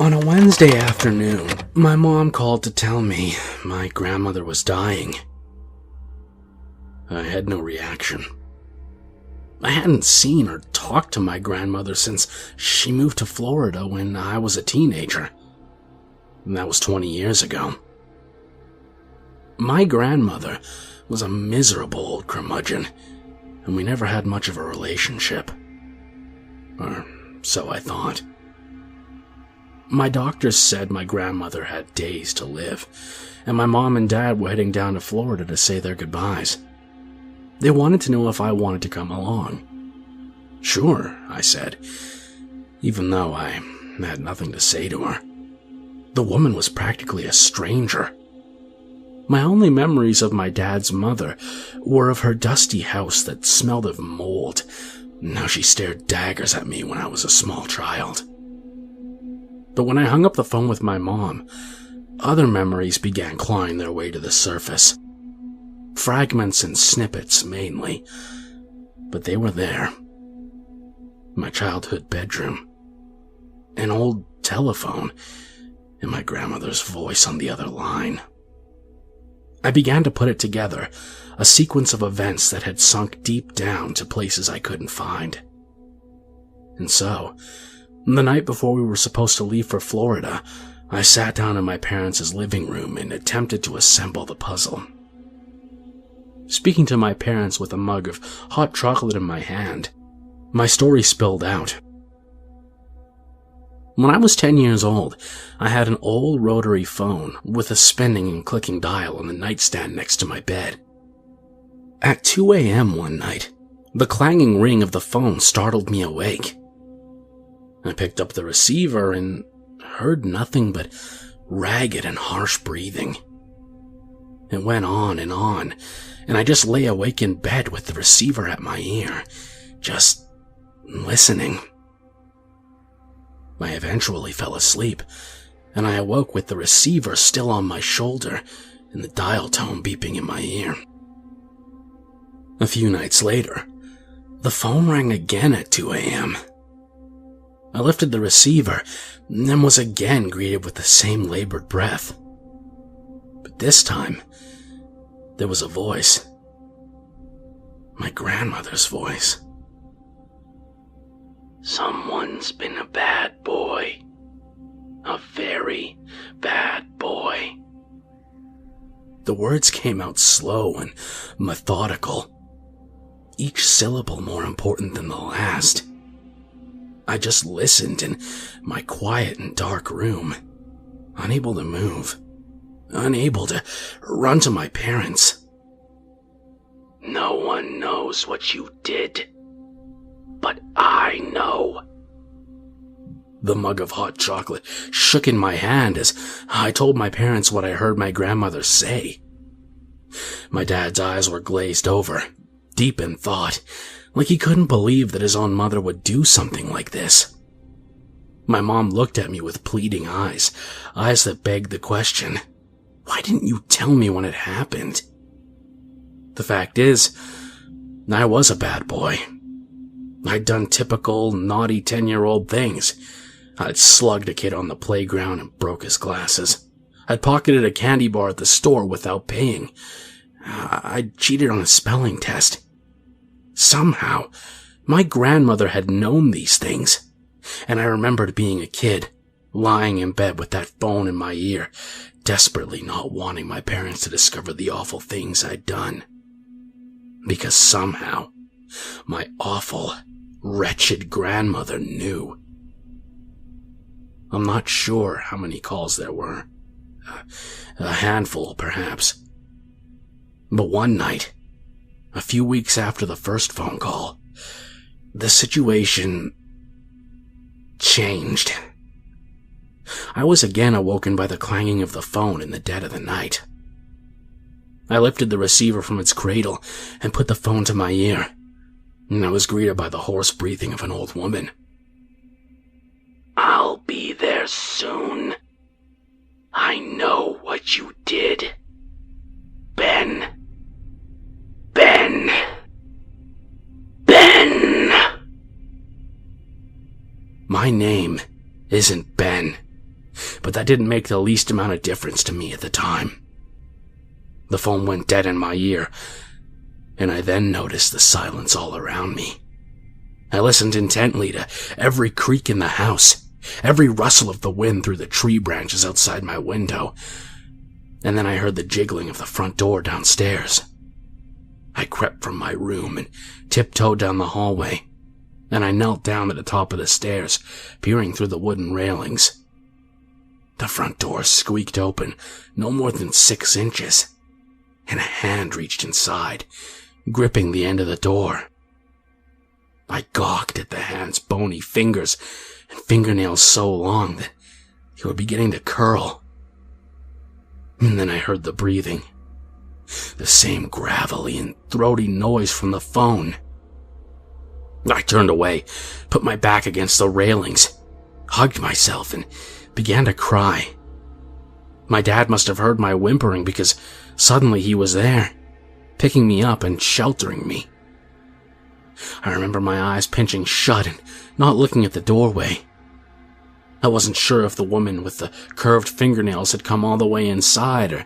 On a Wednesday afternoon, my mom called to tell me my grandmother was dying. I had no reaction. I hadn't seen or talked to my grandmother since she moved to Florida when I was a teenager. And that was 20 years ago. My grandmother was a miserable old curmudgeon, and we never had much of a relationship. Or so I thought. My doctors said my grandmother had days to live, and my mom and dad were heading down to Florida to say their goodbyes. They wanted to know if I wanted to come along. Sure, I said, even though I had nothing to say to her. The woman was practically a stranger. My only memories of my dad's mother were of her dusty house that smelled of mold, and how she stared daggers at me when I was a small child. But when I hung up the phone with my mom, other memories began clawing their way to the surface. Fragments and snippets, mainly. But they were there. My childhood bedroom. An old telephone, and my grandmother's voice on the other line. I began to put it together, a sequence of events that had sunk deep down to places I couldn't find. And so, the night before we were supposed to leave for Florida, I sat down in my parents' living room and attempted to assemble the puzzle. Speaking to my parents with a mug of hot chocolate in my hand, my story spilled out. When I was 10 years old, I had an old rotary phone with a spinning and clicking dial on the nightstand next to my bed. At 2 a.m. one night, the clanging ring of the phone startled me awake. I picked up the receiver and heard nothing but ragged and harsh breathing. It went on, and I just lay awake in bed with the receiver at my ear, just listening. I eventually fell asleep, and I awoke with the receiver still on my shoulder and the dial tone beeping in my ear. A few nights later, the phone rang again at 2 a.m. I lifted the receiver and was again greeted with the same labored breath. But this time, there was a voice. My grandmother's voice. "Someone's been a bad boy. A very bad boy." The words came out slow and methodical, each syllable more important than the last. I just listened in my quiet and dark room, unable to move, unable to run to my parents. "No one knows what you did, but I know." The mug of hot chocolate shook in my hand as I told my parents what I heard my grandmother say. My dad's eyes were glazed over, deep in thought, like he couldn't believe that his own mother would do something like this. My mom looked at me with pleading eyes that begged the question, "Why didn't you tell me when it happened?" The fact is, I was a bad boy. I'd done typical, naughty 10-year-old things. I'd slugged a kid on the playground and broke his glasses. I'd pocketed a candy bar at the store without paying. I'd cheated on a spelling test. Somehow, my grandmother had known these things, and I remembered being a kid, lying in bed with that phone in my ear, desperately not wanting my parents to discover the awful things I'd done. Because somehow, my awful, wretched grandmother knew. I'm not sure how many calls there were. A handful, perhaps. But one night, a few weeks after the first phone call, the situation changed. I was again awoken by the clanging of the phone in the dead of the night. I lifted the receiver from its cradle and put the phone to my ear, and I was greeted by the hoarse breathing of an old woman. "I'll be there soon. I know what you did. Ben. Ben. Ben." My name isn't Ben. but that didn't make the least amount of difference to me at the time. The phone went dead in my ear, and I then noticed the silence all around me. I listened intently to every creak in the house, every rustle of the wind through the tree branches outside my window, and then I heard the jiggling of the front door downstairs. I crept from my room and tiptoed down the hallway. Then I knelt down at the top of the stairs, peering through the wooden railings. The front door squeaked open, no more than 6 inches, and a hand reached inside, gripping the end of the door. I gawked at the hand's bony fingers and fingernails so long that they were beginning to curl. And then I heard the breathing, the same gravelly and throaty noise from the phone. I turned away, put my back against the railings, hugged myself, and began to cry. My dad must have heard my whimpering because suddenly he was there, picking me up and sheltering me. I remember my eyes pinching shut and not looking at the doorway. I wasn't sure if the woman with the curved fingernails had come all the way inside or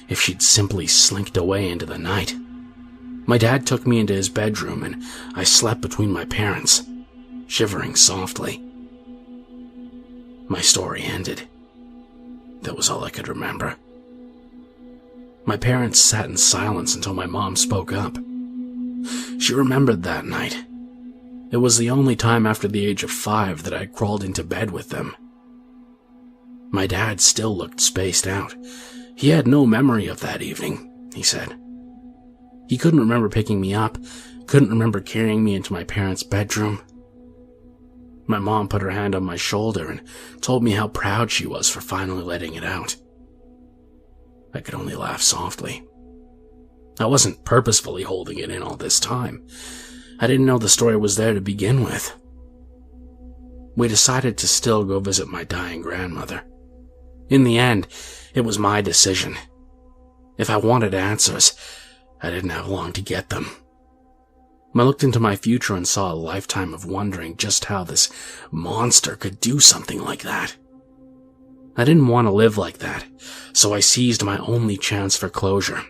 if she'd simply slinked away into the night. My dad took me into his bedroom and I slept between my parents, shivering softly. My story ended. That was all I could remember. My parents sat in silence until my mom spoke up. She remembered that night. It was the only time after the age of 5 that I crawled into bed with them. My dad still looked spaced out. He had no memory of that evening, he said. He couldn't remember picking me up, couldn't remember carrying me into my parents' bedroom. My mom put her hand on my shoulder and told me how proud she was for finally letting it out. I could only laugh softly. I wasn't purposefully holding it in all this time. I didn't know the story was there to begin with. We decided to still go visit my dying grandmother. In the end, it was my decision. If I wanted answers, I didn't have long to get them. I looked into my future and saw a lifetime of wondering just how this monster could do something like that. I didn't want to live like that, so I seized my only chance for closure.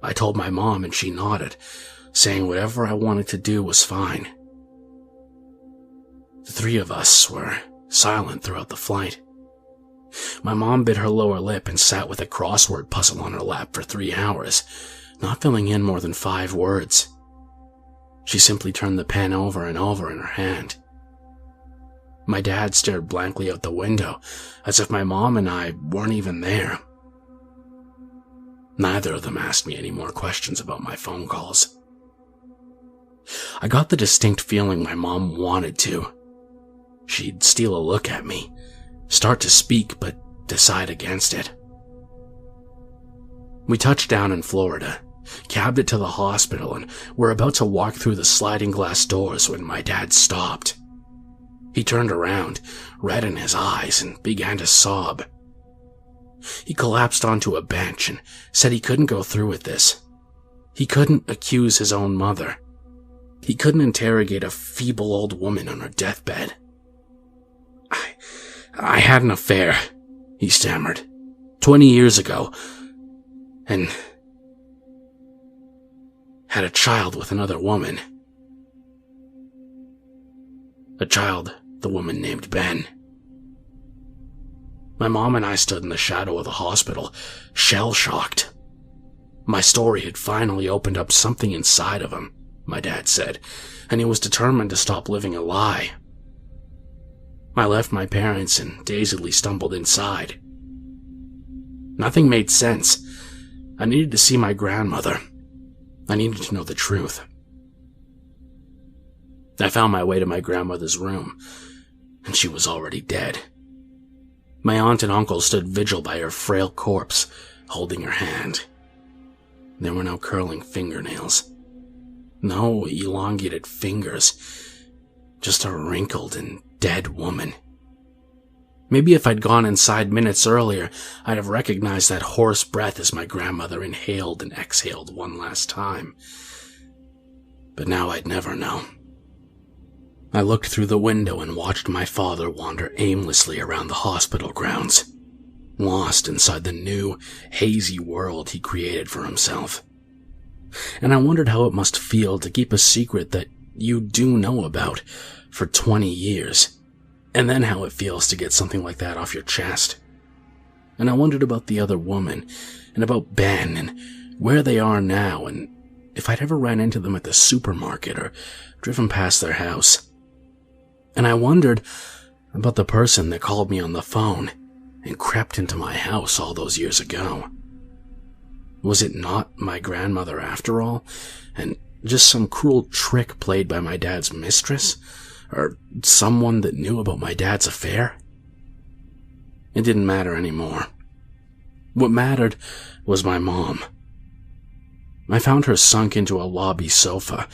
I told my mom and she nodded, saying whatever I wanted to do was fine. The 3 of us were silent throughout the flight. My mom bit her lower lip and sat with a crossword puzzle on her lap for 3 hours, not filling in more than 5 words. She simply turned the pen over and over in her hand. My dad stared blankly out the window, as if my mom and I weren't even there. Neither of them asked me any more questions about my phone calls. I got the distinct feeling my mom wanted to. She'd steal a look at me, start to speak, but decide against it. We touched down in Florida, cabbed it to the hospital, and were about to walk through the sliding glass doors when my dad stopped. He turned around, red in his eyes, and began to sob. He collapsed onto a bench and said he couldn't go through with this. He couldn't accuse his own mother. He couldn't interrogate a feeble old woman on her deathbed. I had an affair, he stammered, 20 years ago, and had a child with another woman. A child the woman named Ben. My mom and I stood in the shadow of the hospital, shell-shocked. My story had finally opened up something inside of him, my dad said, and he was determined to stop living a lie. I left my parents and dazedly stumbled inside. Nothing made sense. I needed to see my grandmother. I needed to know the truth. I found my way to my grandmother's room, and she was already dead. My aunt and uncle stood vigil by her frail corpse, holding her hand. There were no curling fingernails, no elongated fingers, just a wrinkled and dead woman. Maybe if I'd gone inside minutes earlier, I'd have recognized that hoarse breath as my grandmother inhaled and exhaled one last time. But now I'd never know. I looked through the window and watched my father wander aimlessly around the hospital grounds, lost inside the new, hazy world he created for himself. And I wondered how it must feel to keep a secret that you do know about for 20 years, and then how it feels to get something like that off your chest. And I wondered about the other woman, and about Ben, and where they are now, and if I'd ever ran into them at the supermarket or driven past their house. And I wondered about the person that called me on the phone and crept into my house all those years ago. Was it not my grandmother after all, and just some cruel trick played by my dad's mistress, or someone that knew about my dad's affair? It didn't matter anymore. What mattered was my mom. I found her sunk into a lobby sofa,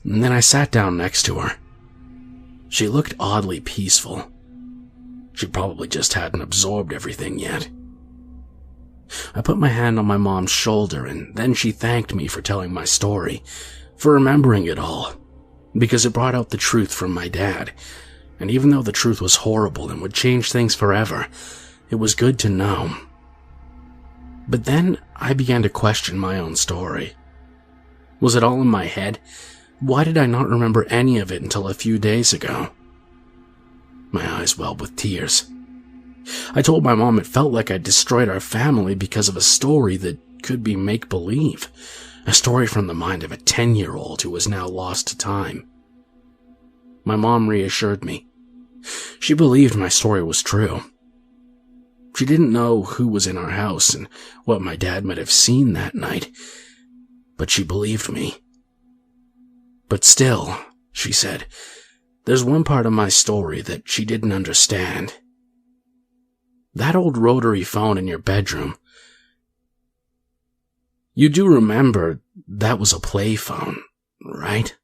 and then I sat down next to her. She looked oddly peaceful. She probably just hadn't absorbed everything yet. I put my hand on my mom's shoulder, and then she thanked me for telling my story, for remembering it all, because it brought out the truth from my dad. And even though the truth was horrible and would change things forever, it was good to know. But then I began to question my own story. Was it all in my head? Why did I not remember any of it until a few days ago? My eyes welled with tears. I told my mom it felt like I'd destroyed our family because of a story that could be make-believe. A story from the mind of a 10-year-old who was now lost to time. My mom reassured me. She believed my story was true. She didn't know who was in our house and what my dad might have seen that night, but she believed me. But still, she said, there's one part of my story that she didn't understand. That old rotary phone in your bedroom. You do remember that was a play phone, right?